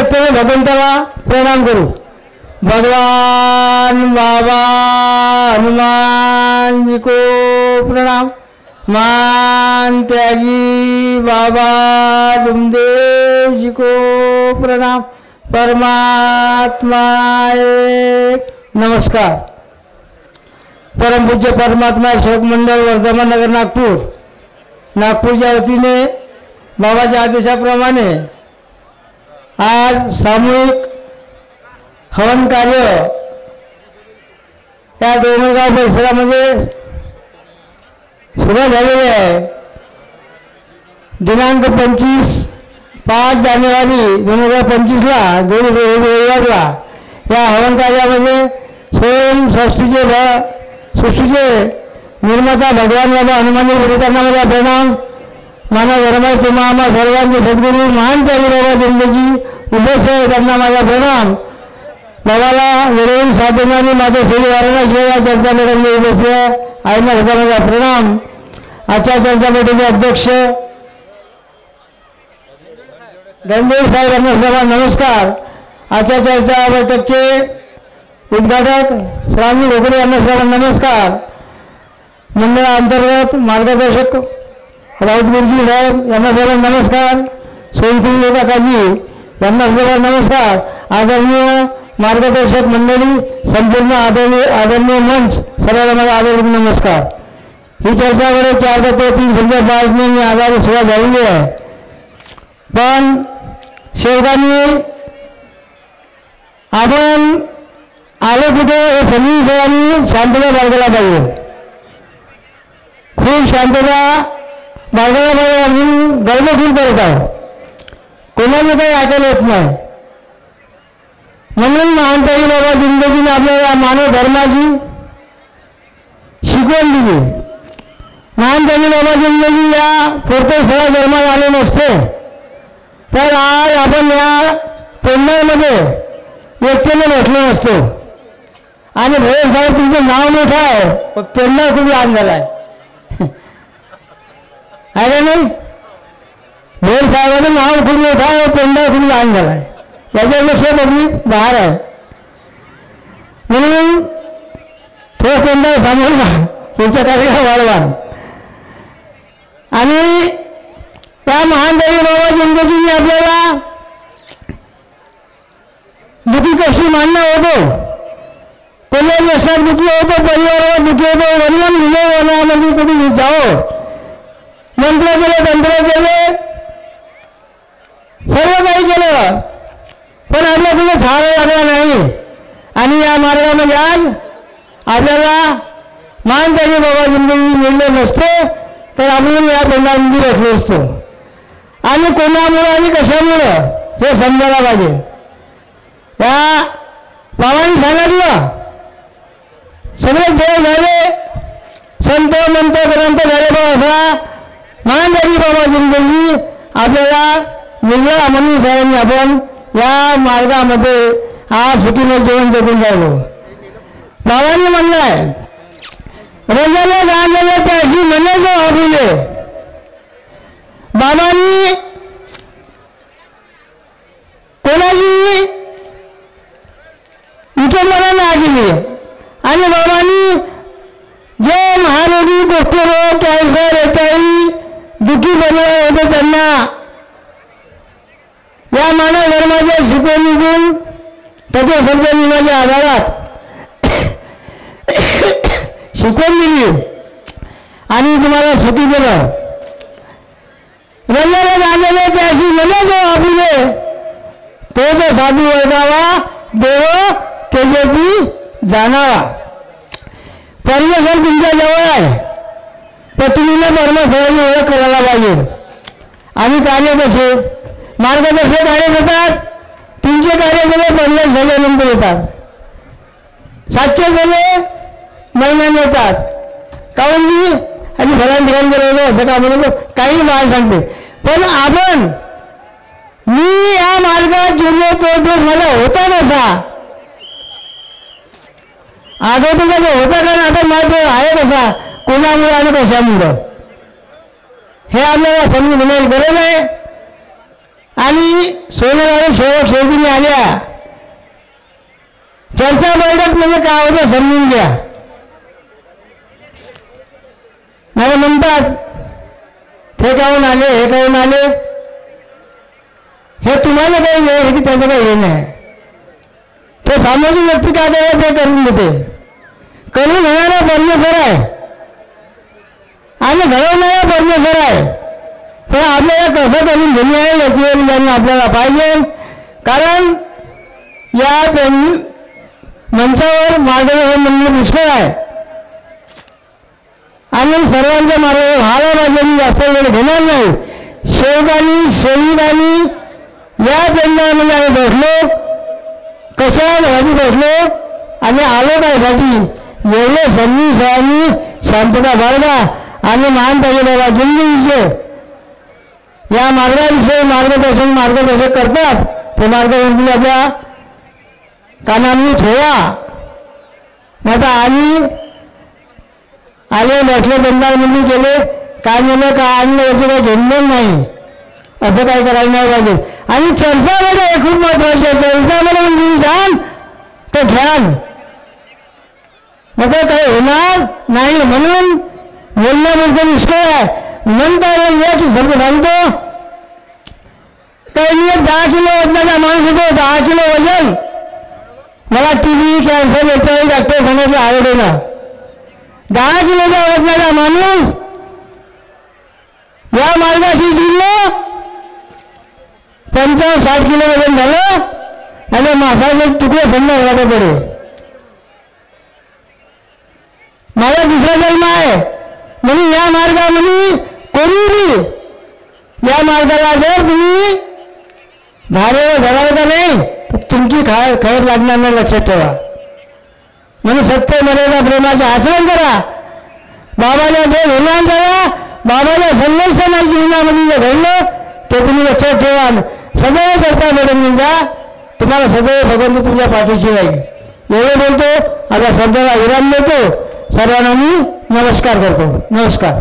व्यक्तीने भगवंताला प्रणाम करू. भगवान बाबा हनुमान जी को प्रणाम. मान त्यागी बाबा डुमदेव जी को प्रणाम. परमात्मा एक. नमस्कार. परमपूज्य परमात्मा सेवक मंडळ वर्धमान नगर नागपूरच्या वतीने बाबाच्या आदेशाप्रमाणे आज सामूहिक हवन कार्य या डोंगरगाव परिसरामध्ये सुरू झालेले आहे. दिनांक 5 जानेवारी 2025ला रविवारला या हवन कार्यामध्ये सृष्टीचे निर्माता भगवान बाबा हनुमानजी विवेकांना माझा प्रणाम. मानव धर्माय तुम्हा आम्हा सर्वांचे सद्गुरू महान त्यागी बाबा जिंदगी उपस्थित आहे त्यांना माझा प्रणाम. बाबाला वेळेवर साथ देणारी माझे श्री वाराणसी या चर्चा मंडळामध्ये उपस्थित आहे ना माझा प्रणाम. आजच्या चर्चा मंडळाचे अध्यक्ष धनदेव साहेब यांना नमस्कार. आजच्या चर्चा बैठकचे उद्घाटक श्रावणी ढोकरे यांना सर्वांना नमस्कार. मंडळाअंतर्गत मार्गदर्शक राऊत गुरुजी साहेब यांना सर्वांना नमस्कार. सोनकुली काकाजी यांना सर्वांना नमस्कार. आदरणीय मार्गदर्शक मंडळी, संपूर्ण आदरणीय मंच, सर्वांना माझा आदरणीय नमस्कार. ही चर्चा वगैरे 4 ते 3 संख्या 5 मी आधारित सुरुवात झालेली आहे. पण शेवटाने आपण आलो कुठे हे समजून सगळ्यांनी शांतता बाळगायला पाहिजे. खूप शांतता बाळगायला पाहिजे. आपण गर्व फील करत आहोत. कोणाला काही ऐकायला होत नाही. म्हणून महानताई बाबा जिंदगीने आपल्याला मानव धर्माची शिकवण दिली. महानताई बाबा जिंदगी या प्रत्येक सगळ्या धर्मात आले नसते तर आज आपण या पेंढामध्ये एकट्याने भेटलो नसतो. आणि भोयर साहेब तुमचं नाव मोठं आहे पण पेंढा खूप लहान झाला आहे का नाही? भोयर साहेबाचं नाव खूप मोठं आहे, पेंढा खूप लहान झाला आहे. याच्यापेक्षा पब्लिक बाहेर आहे. म्हणून तो पेंढा सांगून पुढच्या कार्यक्रम वाढवा. आणि त्या महानताई बाबा जिंदगीने आपल्याला दुःखी कशी मान्य होतो. कोणत्या नष्टात गुंतलो होतो, परिवारावर दुःखी होतो, वडिलांना दिले वनामध्ये कुठे जाओ, मंत्र केले, तंत्र केले, सर्व काही केलं पण आपल्या कुठे थारा लागला नाही. आणि या मार्गामध्ये आज आपल्याला महानताई बाबा जिंदगी मिळलं नसतं तर आपण या पेंढामध्ये बसलो असतो. आणि कोणामुळं आणि कशामुळं हे समजायला पाहिजे. या बाबांनी सांगितलं सगळे देव झाले, संत मंत ग्रंथ झाले बाबा महानताई बाबा जिंदगी आपल्याला मिळला. म्हणून सगळ्यांनी आपण या मार्गामध्ये आज सुखीने जीवन जगून राहिलो. बाबांनी म्हणलंय रंगाला गांजाला त्याशी म्हणे जो आपुले. बाबांनी कोणाची विठोबाला ना केली. आणि बाबांनी जे महारोगी, कुष्ठरोग, कॅन्सर, एचआयव्ही दुःखी बनवले होते त्यांना या मानव धर्माच्या शिकवणीतून त्याच्या सगळ्या नियमाच्या आधारात शिकवण दिली आणि तुम्हाला सुखी केलं. रंगाला गांजाला त्याशी म्हणे जो आपुले तोच साधू वर्गावा देव तेजेती जाणावा. परमेश्वर तुमच्या जवळ आहे तर तुम्ही ना परमेश्वराची ओळख करायला पाहिजे. आणि कार्य कसे मार्गदर्शक कार्य देतात. तुमचे कार्य झाले 50 झाल्यानंतर येतात, 700 झाले महिन्याने येतात. काहून की आणि भरण भरण केलेलं असं का म्हणतो काही बाहेर सांगते. पण आपण मी या मार्गात जुळलो तो मला होता कसा अगोदर होता का ना आता मार्ग आहे कसा, कोणामुळे आणि कशामुळं हे आपल्याला समजून घेण्याची गरज आहे. आणि सोनेगाव शेवटी आल्या. चर्चा बैठक म्हणजे काय होतं समजून घ्या. मला म्हणतात ते काहून आले, हे काहून आले, हे तुम्हाला काही हे की त्याचं काही हे नाही. ते सामाजिक व्यक्ती काय करायचं ते करून देते. करून घेणारा परमेश्वर आहे आणि घडवणारा परमेश्वर आहे. पण आपल्याला कसं करून घेणे आहे याची जाणून आपल्याला पाहिजे. कारण या मंचावर मार्गदर्शन म्हणजे पुष्कळ आहे आणि सर्वांचा मार्ग व्हायला पाहिजे. मी जास्त वेळ घेणार नाही. सेवकांनी सेविकांनी या केंद्रामध्ये आम्ही बसलो, कशासाठी बसलो आणि आलो कायसाठी, एवढे समजून सगळ्यांनी शांतता बाळगा आणि मान पाहिजे बाबा जिंदगीचे या मार्गाविषयी मार्गदर्शन करतात. ते मार्गदर्शन आपल्या कानांनी ठेवा. आता आले बसले बंधारबंदी केले, काय झालं काय आणलं याचं काही घेणं नाही. असं काही करायला नाही पाहिजे. आणि चर्चामध्ये हे खूप महत्वाचे आहे. चर्चामध्ये म्हणजे जाण तर घ्याल मग काही होणार नाही. म्हणून बोलण्याबद्दल मुश्किल आहे. म्हणता येईल की समजा सांगतो काही 10 किलो वजनाचा माणूस होतो. 10 किलो वजन. मला TB कॅन्सर याच्यावर डॉक्टर सांगितलं आवडेना. 10 किलोच्या वजनाचा माणूस या मार्गाशी जुळलो, 50-60 किलो वजन झालं आणि मासाचे तुकडे समजा व्हायला पडे. माझा दुसरा जन्म आहे म्हणून या मार्गामध्ये कोणीही या मार्गाला जर तुम्ही धारेवर धराल का नाही तर तुमची खैर लागणार नाही. लक्षात ठेवा. म्हणून सत्य मर्यादा प्रेमाचे आचरण करा. बाबाला जे निर्माण झाला, बाबाला संघर्ष नाही जीवनामध्ये जे घडलं ते तुम्ही लक्षात ठेवा. सदैव करता मॅडम जा, तुम्हाला सदैव भगवंत तुमच्या पाठीशी राहील. एवढं बोलतो. आता शब्दाला विराम देतो. सर्वांना मी नमस्कार करतो. नमस्कार.